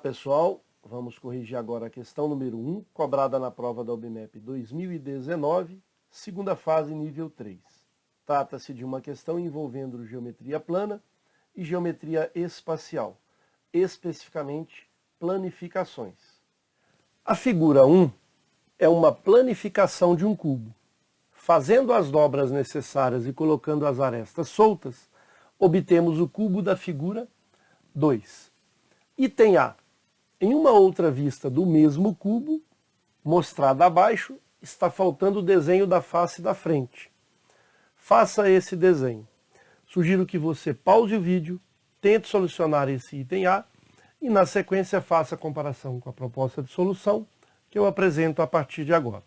pessoal, vamos corrigir agora a questão número 1, cobrada na prova da UBMEP 2019, segunda fase, nível 3. Trata-se de uma questão envolvendo geometria plana e geometria espacial, especificamente planificações. A figura 1 é uma planificação de um cubo. Fazendo as dobras necessárias e colocando as arestas soltas, obtemos o cubo da figura 2. Item A. Em uma outra vista do mesmo cubo, mostrada abaixo, está faltando o desenho da face da frente. Faça esse desenho. Sugiro que você pause o vídeo, tente solucionar esse item A e na sequência faça a comparação com a proposta de solução que eu apresento a partir de agora.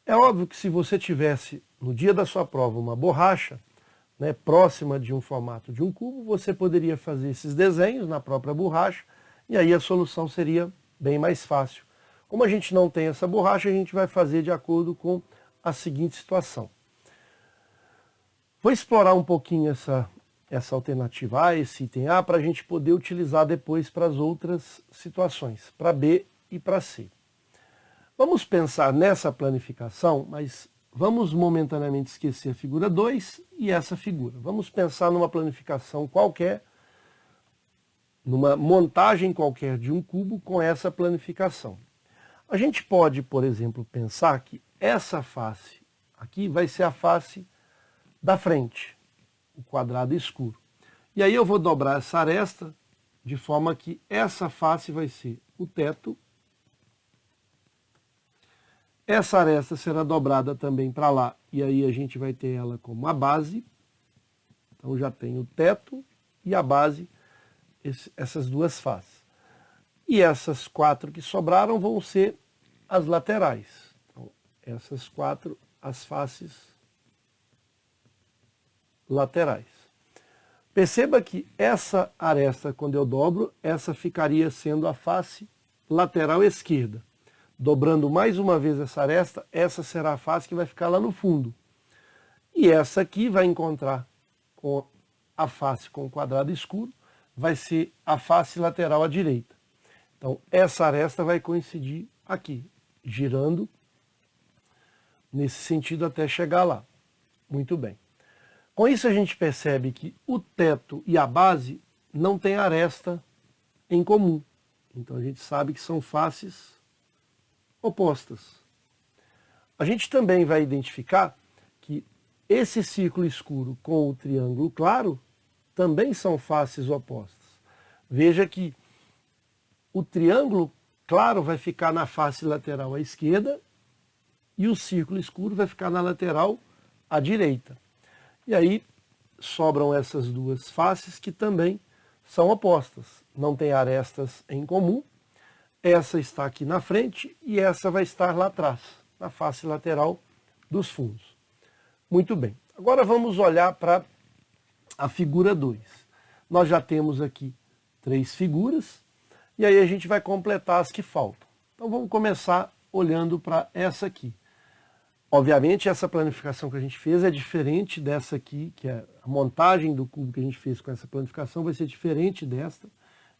É óbvio que se você tivesse no dia da sua prova uma borracha, próxima de um formato de um cubo, você poderia fazer esses desenhos na própria borracha e aí a solução seria bem mais fácil. Como a gente não tem essa borracha, a gente vai fazer de acordo com a seguinte situação. Vou explorar um pouquinho essa alternativa A, esse item A, para a gente poder utilizar depois para as outras situações, para B e para C. Vamos pensar nessa planificação, mas vamos momentaneamente esquecer a figura 2 e essa figura. Vamos pensar numa planificação qualquer, numa montagem qualquer de um cubo com essa planificação. A gente pode, por exemplo, pensar que essa face aqui vai ser a face da frente, o quadrado escuro. E aí eu vou dobrar essa aresta de forma que essa face vai ser o teto. Essa aresta será dobrada também para lá, e aí a gente vai ter ela como a base. Então já tem o teto e a base, essas duas faces. E essas 4 que sobraram vão ser as laterais. Então, essas 4, as faces laterais. Perceba que essa aresta, quando eu dobro, essa ficaria sendo a face lateral esquerda. Dobrando mais uma vez essa aresta, essa será a face que vai ficar lá no fundo. E essa aqui vai encontrar com a face com o quadrado escuro, vai ser a face lateral à direita. Então, essa aresta vai coincidir aqui, girando nesse sentido até chegar lá. Muito bem. Com isso a gente percebe que o teto e a base não têm aresta em comum. Então a gente sabe que são faces opostas. A gente também vai identificar que esse círculo escuro com o triângulo claro também são faces opostas. Veja que o triângulo claro vai ficar na face lateral à esquerda e o círculo escuro vai ficar na lateral à direita. E aí sobram essas duas faces que também são opostas. Não tem arestas em comum. Essa está aqui na frente e essa vai estar lá atrás, na face lateral dos fundos. Muito bem. Agora vamos olhar para a figura 2. Nós já temos aqui 3 figuras e aí a gente vai completar as que faltam. Então vamos começar olhando para essa aqui. Obviamente essa planificação que a gente fez é diferente dessa aqui, que é a montagem do cubo que a gente fez com essa planificação vai ser diferente desta,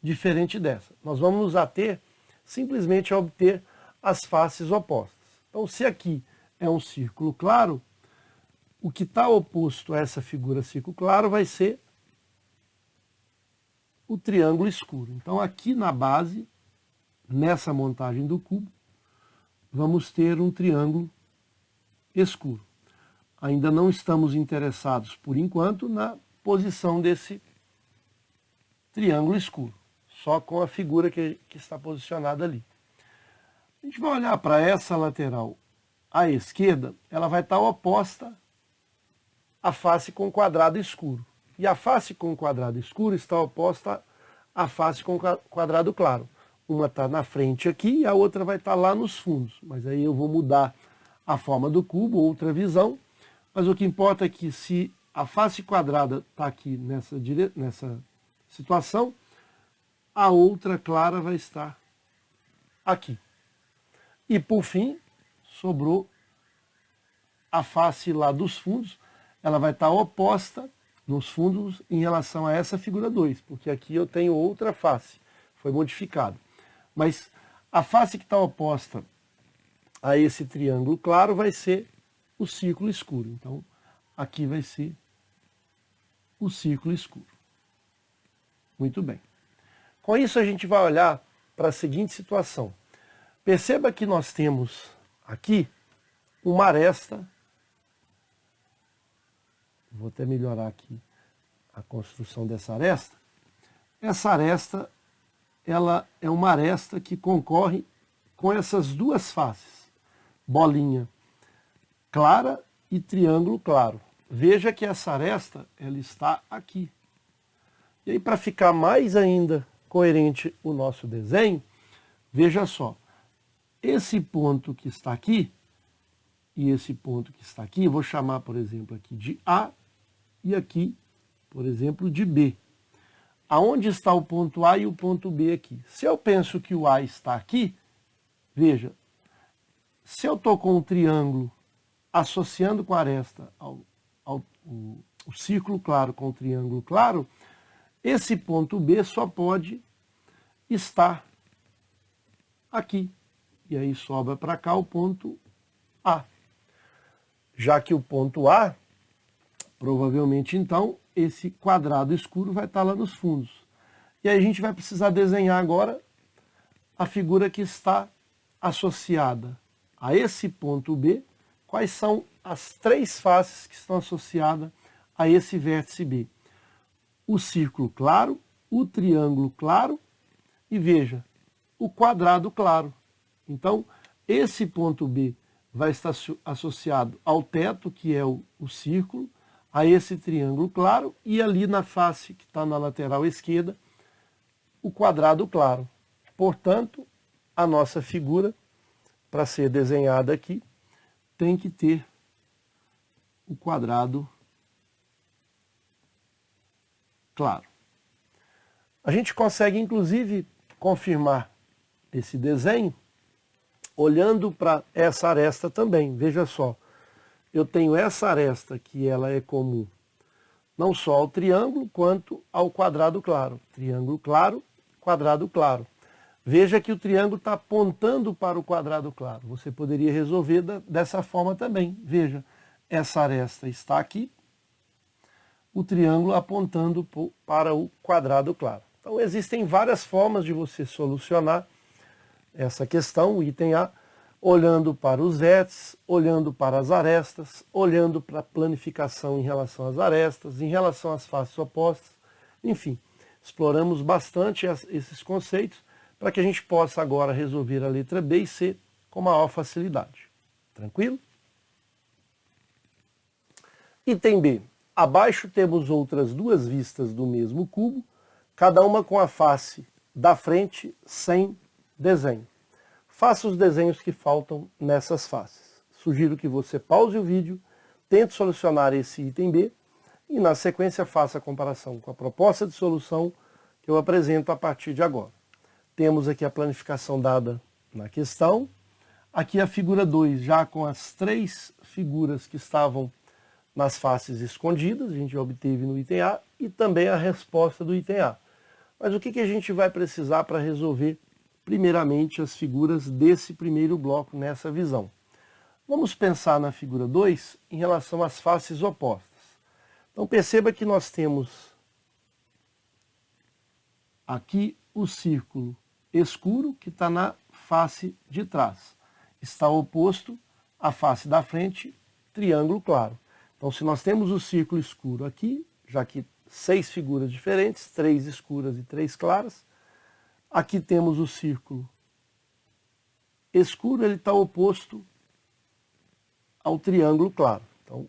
diferente dessa. Nós vamos nos ater simplesmente a obter as faces opostas. Então, se aqui é um círculo claro, o que está oposto a essa figura círculo claro vai ser o triângulo escuro. Então, aqui na base, nessa montagem do cubo, vamos ter um triângulo escuro. Ainda não estamos interessados, por enquanto, na posição desse triângulo escuro. Só com a figura que está posicionada ali. A gente vai olhar para essa lateral à esquerda, ela vai estar oposta à face com quadrado escuro. E a face com quadrado escuro está oposta à face com quadrado claro. Uma está na frente aqui e a outra vai estar lá nos fundos. Mas aí eu vou mudar a forma do cubo, outra visão. Mas o que importa é que se a face quadrada está aqui nessa situação, a outra clara vai estar aqui. E por fim, sobrou a face lá dos fundos, ela vai estar oposta nos fundos em relação a essa figura 2, porque aqui eu tenho outra face. foi modificado. Mas a face que está oposta a esse triângulo claro vai ser o círculo escuro. Então, aqui vai ser o círculo escuro. Muito bem. Com isso, a gente vai olhar para a seguinte situação. Perceba que nós temos aqui uma aresta. Vou até melhorar aqui a construção dessa aresta. Essa aresta, ela é uma aresta que concorre com essas duas faces, bolinha clara e triângulo claro. Veja que essa aresta, ela está aqui. E aí, para ficar mais ainda coerente o nosso desenho, veja só, esse ponto que está aqui e esse ponto que está aqui, eu vou chamar, por exemplo, aqui de A e aqui, por exemplo, de B. Aonde está o ponto A e o ponto B aqui? Se eu penso que o A está aqui, veja, se eu estou com um triângulo associando com a aresta o círculo claro com o triângulo claro, esse ponto B só pode estar aqui. E aí sobra para cá o ponto A. Já que o ponto A, provavelmente então, esse quadrado escuro vai estar lá nos fundos. E aí a gente vai precisar desenhar agora a figura que está associada a esse ponto B. Quais são as três faces que estão associadas a esse vértice B? O círculo claro, o triângulo claro e, veja, o quadrado claro. Então, esse ponto B vai estar associado ao teto, que é o círculo, a esse triângulo claro, e ali na face, que está na lateral esquerda, o quadrado claro. Portanto, a nossa figura, para ser desenhada aqui, tem que ter o quadrado claro. A gente consegue, inclusive, confirmar esse desenho olhando para essa aresta também. Veja só, eu tenho essa aresta que ela é comum não só ao triângulo, quanto ao quadrado claro. Triângulo claro, quadrado claro. Veja que o triângulo está apontando para o quadrado claro. Você poderia resolver dessa forma também. Veja, essa aresta está aqui, o triângulo apontando para o quadrado claro. Então existem várias formas de você solucionar essa questão, o item A, olhando para os vértices, olhando para as arestas, olhando para a planificação em relação às arestas, em relação às faces opostas, enfim, exploramos bastante esses conceitos para que a gente possa agora resolver a letra B e C com maior facilidade. Tranquilo? Item B. Abaixo temos outras duas vistas do mesmo cubo, cada uma com a face da frente sem desenho. Faça os desenhos que faltam nessas faces. Sugiro que você pause o vídeo, tente solucionar esse item B e na sequência faça a comparação com a proposta de solução que eu apresento a partir de agora. Temos aqui a planificação dada na questão, aqui a figura 2 já com as três figuras que estavam nas faces escondidas, a gente obteve no item A, e também a resposta do item A. Mas o que a gente vai precisar para resolver, primeiramente, as figuras desse primeiro bloco nessa visão? Vamos pensar na figura 2 em relação às faces opostas. Então perceba que nós temos aqui o círculo escuro que está na face de trás. Está oposto à face da frente, triângulo claro. Então, se nós temos o círculo escuro aqui, já que 6 figuras diferentes, 3 escuras e 3 claras, aqui temos o círculo escuro, ele está oposto ao triângulo claro. Então,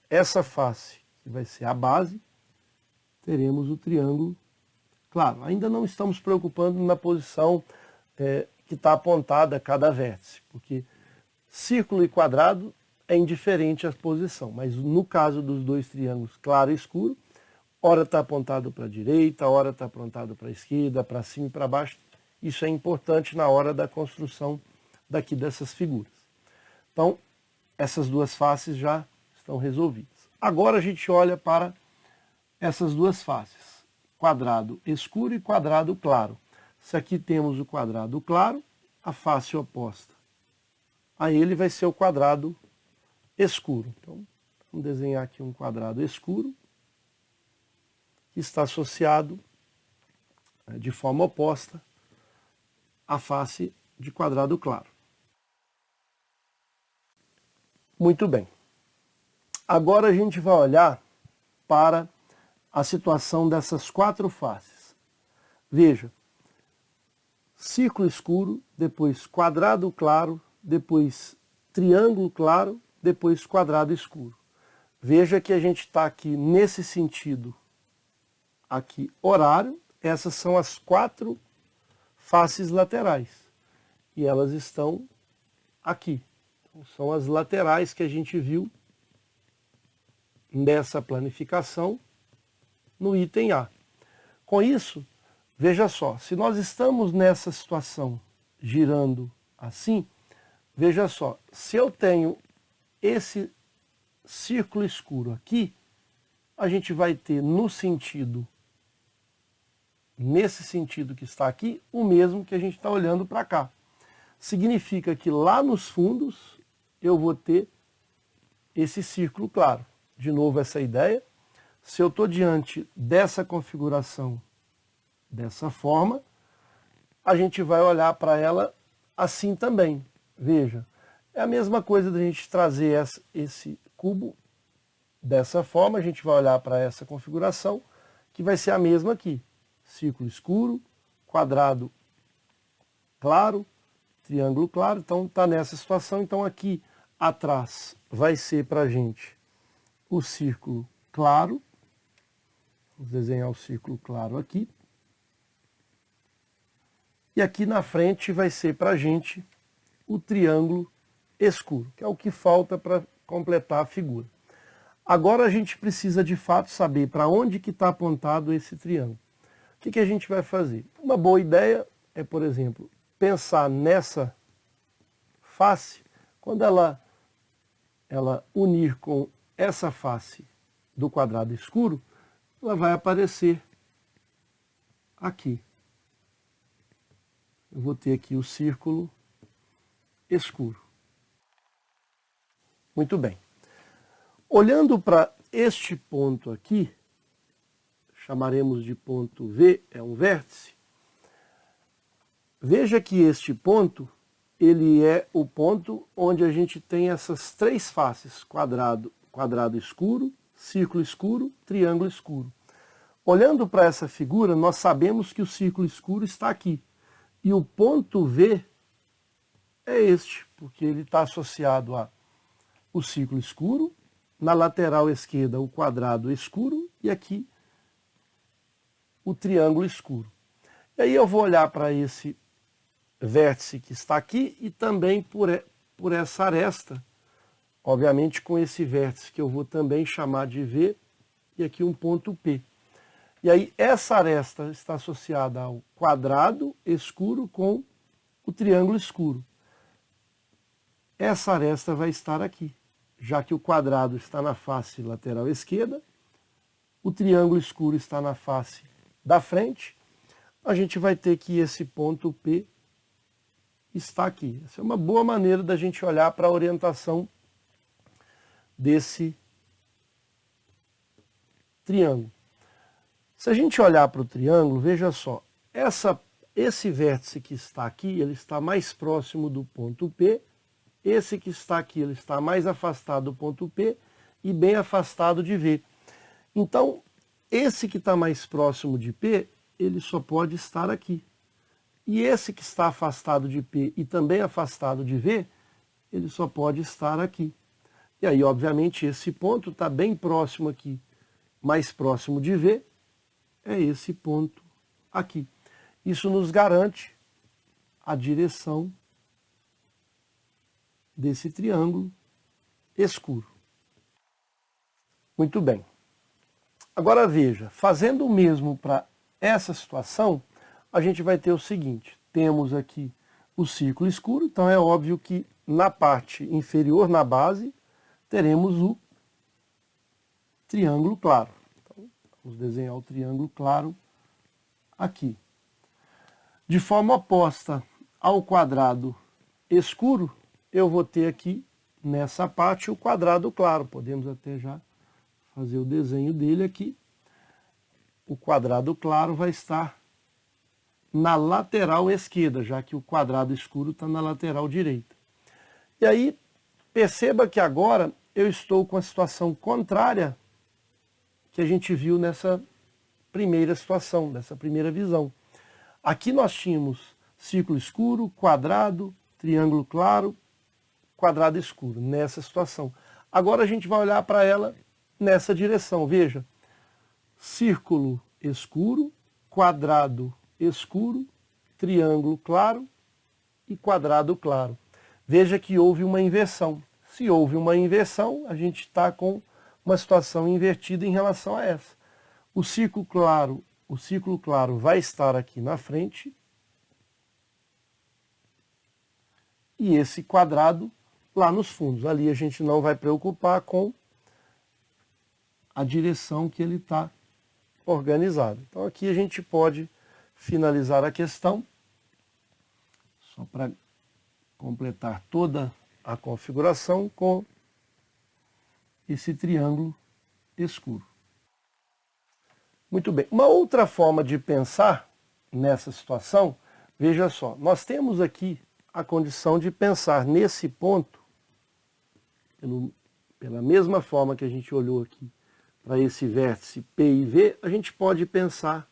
essa face, que vai ser a base, teremos o triângulo claro. Ainda não estamos preocupando na posição que está apontada a cada vértice, porque círculo e quadrado é indiferente a posição, mas no caso dos dois triângulos claro e escuro, ora está apontado para a direita, ora está apontado para a esquerda, para cima e para baixo. Isso é importante na hora da construção daqui dessas figuras. Então, essas duas faces já estão resolvidas. Agora a gente olha para essas duas faces, quadrado escuro e quadrado claro. Se aqui temos o quadrado claro, a face oposta a ele vai ser o quadrado escuro. Então, vamos desenhar aqui um quadrado escuro, que está associado de forma oposta à face de quadrado claro. Muito bem. Agora a gente vai olhar para a situação dessas quatro faces. Veja, círculo escuro, depois quadrado claro, depois triângulo claro, depois quadrado escuro. Veja que a gente está aqui nesse sentido, aqui horário, essas são as quatro faces laterais. E elas estão aqui. Então, são as laterais que a gente viu nessa planificação no item A. Com isso, veja só, se nós estamos nessa situação girando assim, veja só, se eu tenho esse círculo escuro aqui, a gente vai ter no sentido, nesse sentido que está aqui, o mesmo que a gente está olhando para cá. Significa que lá nos fundos eu vou ter esse círculo claro. De novo essa ideia, se eu estou diante dessa configuração, dessa forma, a gente vai olhar para ela assim também. Veja, é a mesma coisa da gente trazer esse cubo dessa forma, a gente vai olhar para essa configuração, que vai ser a mesma aqui. Círculo escuro, quadrado claro, triângulo claro, então está nessa situação. Então aqui atrás vai ser para a gente o círculo claro. Vamos desenhar o círculo claro aqui. E aqui na frente vai ser para a gente o triângulo escuro, que é o que falta para completar a figura. Agora a gente precisa de fato saber para onde que está apontado esse triângulo. O que a gente vai fazer? Uma boa ideia é, por exemplo, pensar nessa face, quando ela unir com essa face do quadrado escuro, ela vai aparecer aqui. Eu vou ter aqui o círculo escuro. Muito bem. Olhando para este ponto aqui, chamaremos de ponto V, é um vértice. Veja que este ponto, ele é o ponto onde a gente tem essas três faces, quadrado escuro, círculo escuro, triângulo escuro. Olhando para essa figura, nós sabemos que o círculo escuro está aqui. E o ponto V é este, porque ele está associado ao círculo escuro, na lateral esquerda o quadrado escuro e aqui o triângulo escuro. E aí eu vou olhar para esse vértice que está aqui e também por essa aresta, obviamente com esse vértice que eu vou também chamar de V e aqui um ponto P. E aí essa aresta está associada ao quadrado escuro com o triângulo escuro. Essa aresta vai estar aqui, já que o quadrado está na face lateral esquerda, o triângulo escuro está na face da frente, a gente vai ter que esse ponto P está aqui. Essa é uma boa maneira da gente olhar para a orientação desse triângulo. Se a gente olhar para o triângulo, veja só, esse vértice que está aqui, ele está mais próximo do ponto P, esse que está aqui, ele está mais afastado do ponto P e bem afastado de V. Então, esse que está mais próximo de P, ele só pode estar aqui. E esse que está afastado de P e também afastado de V, ele só pode estar aqui. E aí, obviamente, esse ponto está bem próximo aqui, mais próximo de V, é esse ponto aqui. Isso nos garante a direção desse triângulo escuro. Muito bem. Agora veja, fazendo o mesmo para essa situação, a gente vai ter o seguinte, temos aqui o círculo escuro, então é óbvio que na parte inferior, na base, teremos o triângulo claro. Então, vamos desenhar o triângulo claro aqui. De forma oposta ao quadrado escuro, eu vou ter aqui, nessa parte, o quadrado claro. Podemos até já fazer o desenho dele aqui. O quadrado claro vai estar na lateral esquerda, já que o quadrado escuro está na lateral direita. E aí, perceba que agora eu estou com a situação contrária que a gente viu nessa primeira situação, nessa primeira visão. Aqui nós tínhamos círculo escuro, quadrado, triângulo claro, quadrado escuro, nessa situação. Agora a gente vai olhar para ela nessa direção. Veja, círculo escuro, quadrado escuro, triângulo claro e quadrado claro. Veja que houve uma inversão. Se houve uma inversão, a gente está com uma situação invertida em relação a essa. O círculo claro vai estar aqui na frente e esse quadrado lá nos fundos. Ali a gente não vai preocupar com a direção que ele está organizado. Então aqui a gente pode finalizar a questão, só para completar toda a configuração com esse triângulo escuro. Muito bem. Uma outra forma de pensar nessa situação, veja só, nós temos aqui a condição de pensar nesse ponto, pela mesma forma que a gente olhou aqui para esse vértice P e V, a gente pode pensar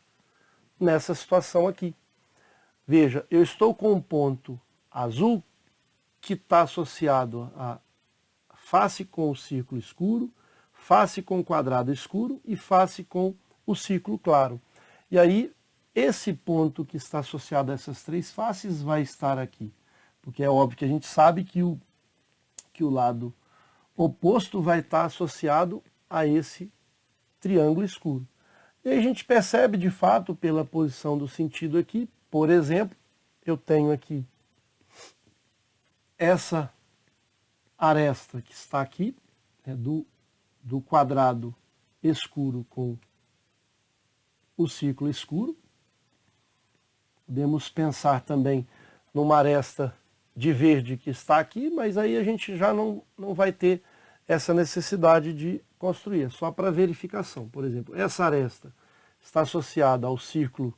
nessa situação aqui. Veja, eu estou com um ponto azul que está associado a face com o círculo escuro, face com o quadrado escuro e face com o círculo claro. E aí, esse ponto que está associado a essas três faces vai estar aqui. Porque é óbvio que a gente sabe que o lado oposto vai estar associado a esse triângulo escuro. E aí a gente percebe, de fato, pela posição do sentido aqui, por exemplo, eu tenho aqui essa aresta que está aqui, né, do quadrado escuro com o círculo escuro. Podemos pensar também numa aresta de verde que está aqui, mas aí a gente já não vai ter essa necessidade de construir, só para verificação. Por exemplo, essa aresta está associada ao círculo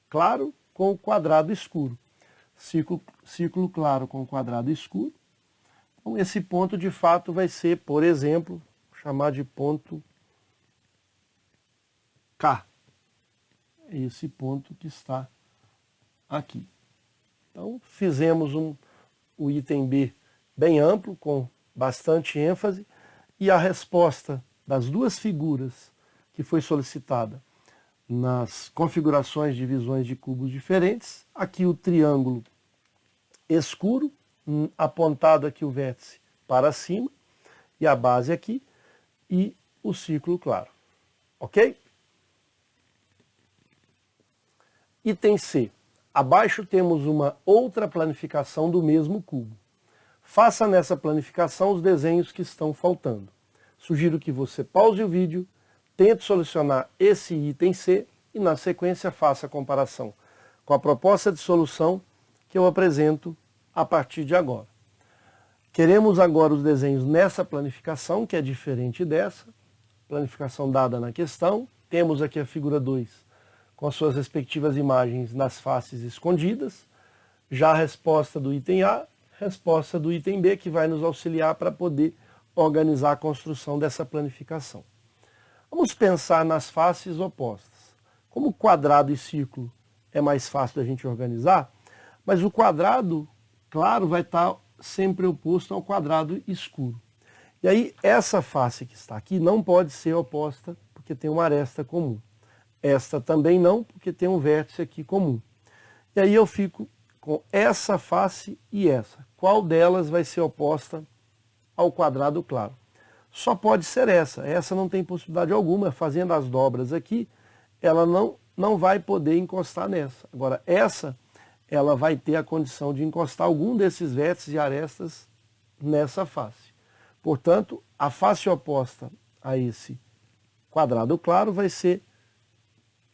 claro com o quadrado escuro. Círculo claro com o quadrado escuro. Então, esse ponto, de fato, vai ser, por exemplo, chamar de ponto K. É esse ponto que está aqui. Então, fizemos o item B bem amplo, com bastante ênfase, e a resposta das duas figuras que foi solicitada nas configurações de visões de cubos diferentes, aqui o triângulo escuro, apontado aqui o vértice para cima, e a base aqui, e o círculo claro. Ok? Item C. Abaixo temos uma outra planificação do mesmo cubo. Faça nessa planificação os desenhos que estão faltando. Sugiro que você pause o vídeo, tente solucionar esse item C e, na sequência, faça a comparação com a proposta de solução que eu apresento a partir de agora. Queremos agora os desenhos nessa planificação, que é diferente dessa, planificação dada na questão. Temos aqui a figura 2, com as suas respectivas imagens nas faces escondidas. Já a resposta do item A, resposta do item B, que vai nos auxiliar para poder organizar a construção dessa planificação. Vamos pensar nas faces opostas. Como quadrado e círculo é mais fácil da gente organizar, mas o quadrado claro vai estar sempre oposto ao quadrado escuro. E aí essa face que está aqui não pode ser oposta porque tem uma aresta comum. Esta também não, porque tem um vértice aqui comum. E aí eu fico com essa face e essa. Qual delas vai ser oposta ao quadrado claro? Só pode ser essa. Essa não tem possibilidade alguma. Fazendo as dobras aqui, ela não vai poder encostar nessa. Agora, essa, ela vai ter a condição de encostar algum desses vértices e arestas nessa face. Portanto, a face oposta a esse quadrado claro vai ser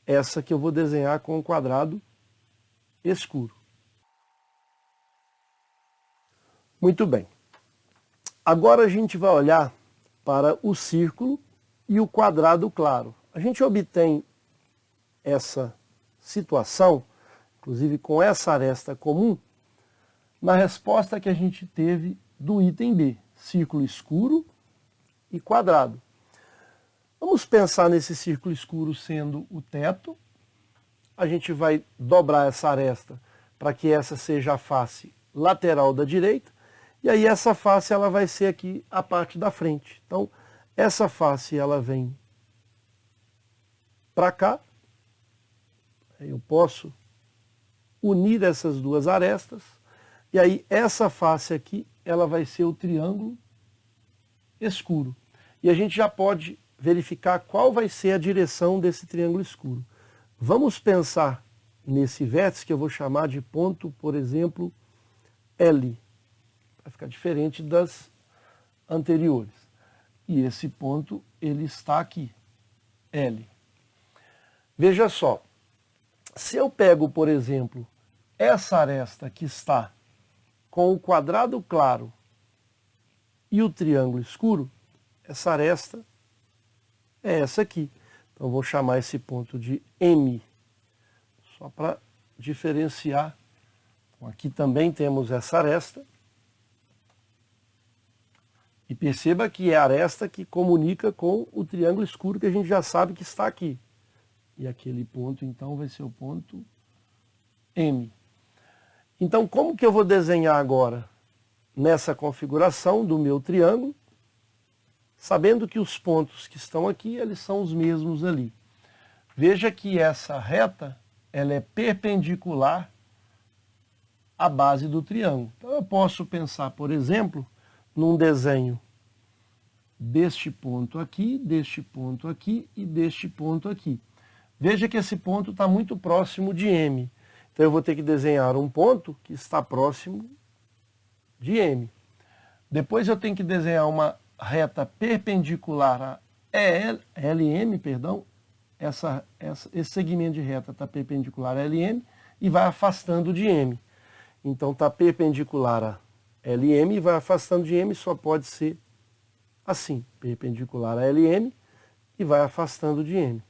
essa que eu vou desenhar com o quadrado escuro. Muito bem. Agora a gente vai olhar para o círculo e o quadrado claro. A gente obtém essa situação, inclusive com essa aresta comum, na resposta que a gente teve do item B, círculo escuro e quadrado. Vamos pensar nesse círculo escuro sendo o teto. A gente vai dobrar essa aresta para que essa seja a face lateral da direita. E aí essa face ela vai ser aqui a parte da frente. Então, essa face ela vem para cá. Eu posso unir essas duas arestas. E aí essa face aqui ela vai ser o triângulo escuro. E a gente já pode verificar qual vai ser a direção desse triângulo escuro. Vamos pensar nesse vértice que eu vou chamar de ponto, por exemplo, L. Vai ficar diferente das anteriores. E esse ponto, ele está aqui, L. Veja só, se eu pego, por exemplo, essa aresta que está com o quadrado claro e o triângulo escuro, essa aresta é essa aqui. Então, eu vou chamar esse ponto de M, só para diferenciar. Então, aqui também temos essa aresta. E perceba que é a aresta que comunica com o triângulo escuro que a gente já sabe que está aqui. E aquele ponto, então, vai ser o ponto M. Então, como que eu vou desenhar agora nessa configuração do meu triângulo? Sabendo que os pontos que estão aqui, eles são os mesmos ali. Veja que essa reta, ela é perpendicular à base do triângulo. Então eu posso pensar, por exemplo, num desenho deste ponto aqui e deste ponto aqui. Veja que esse ponto está muito próximo de M. Então eu vou ter que desenhar um ponto que está próximo de M. Depois eu tenho que desenhar uma reta perpendicular a LM, perdão, esse segmento de reta está perpendicular a LM e vai afastando de M. Então está perpendicular a LM e vai afastando de M, só pode ser assim, perpendicular a LM e vai afastando de M.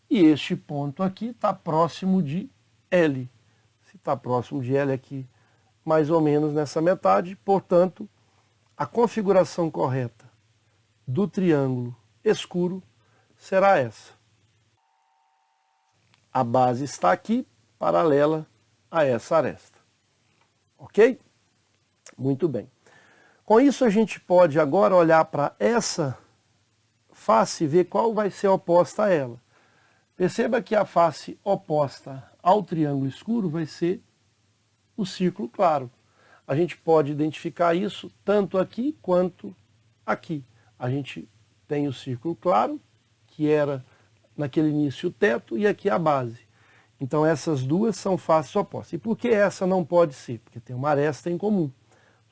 E este ponto aqui está próximo de L. Se está próximo de L aqui, mais ou menos nessa metade, portanto, a configuração correta do triângulo escuro será essa. A base está aqui, paralela a essa aresta. Ok? Muito bem. Com isso a gente pode agora olhar para essa face e ver qual vai ser oposta a ela. Perceba que a face oposta ao triângulo escuro vai ser o círculo claro. A gente pode identificar isso tanto aqui quanto aqui. A gente tem o círculo claro, que era naquele início o teto, e aqui a base. Então essas duas são faces opostas. E por que essa não pode ser? Porque tem uma aresta em comum.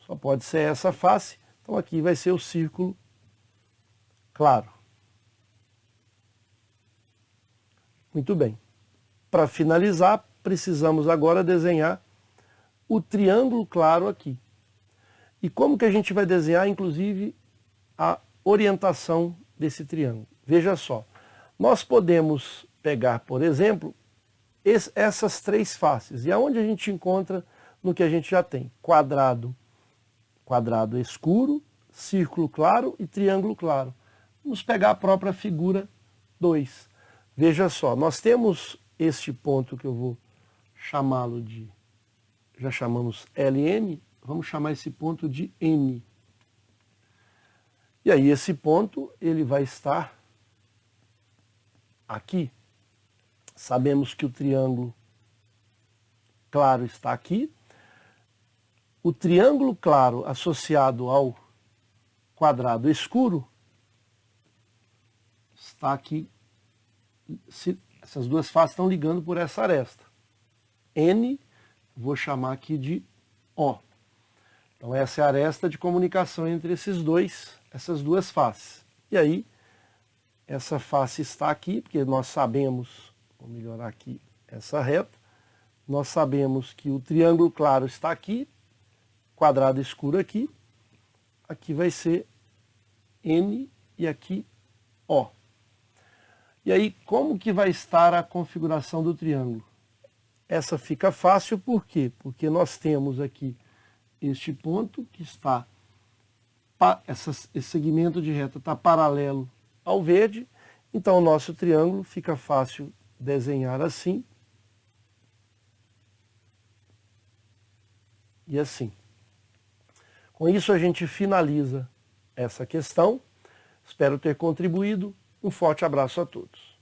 Só pode ser essa face, então aqui vai ser o círculo claro. Muito bem. Para finalizar, precisamos agora desenhar o triângulo claro aqui. E como que a gente vai desenhar, inclusive, a orientação desse triângulo? Veja só, nós podemos pegar, por exemplo, essas três faces. E aonde a gente encontra no que a gente já tem? Quadrado escuro, círculo claro e triângulo claro. Vamos pegar a própria figura 2. Veja só, nós temos este ponto que eu vou chamá-lo de, já chamamos LM, vamos chamar esse ponto de N. E aí esse ponto, ele vai estar aqui. Sabemos que o triângulo claro está aqui. O triângulo claro associado ao quadrado escuro está aqui. Essas duas faces estão ligando por essa aresta. N, vou chamar aqui de O. Então essa é a aresta de comunicação entre essas duas faces. E aí, essa face está aqui, porque nós sabemos, vou melhorar aqui essa reta, nós sabemos que o triângulo claro está aqui, quadrado escuro aqui, aqui vai ser N e aqui O. E aí, como que vai estar a configuração do triângulo? Essa fica fácil, por quê? Porque nós temos aqui este ponto que está, esse segmento de reta está paralelo ao verde, então o nosso triângulo fica fácil desenhar assim e assim. Com isso a gente finaliza essa questão. Espero ter contribuído. Um forte abraço a todos.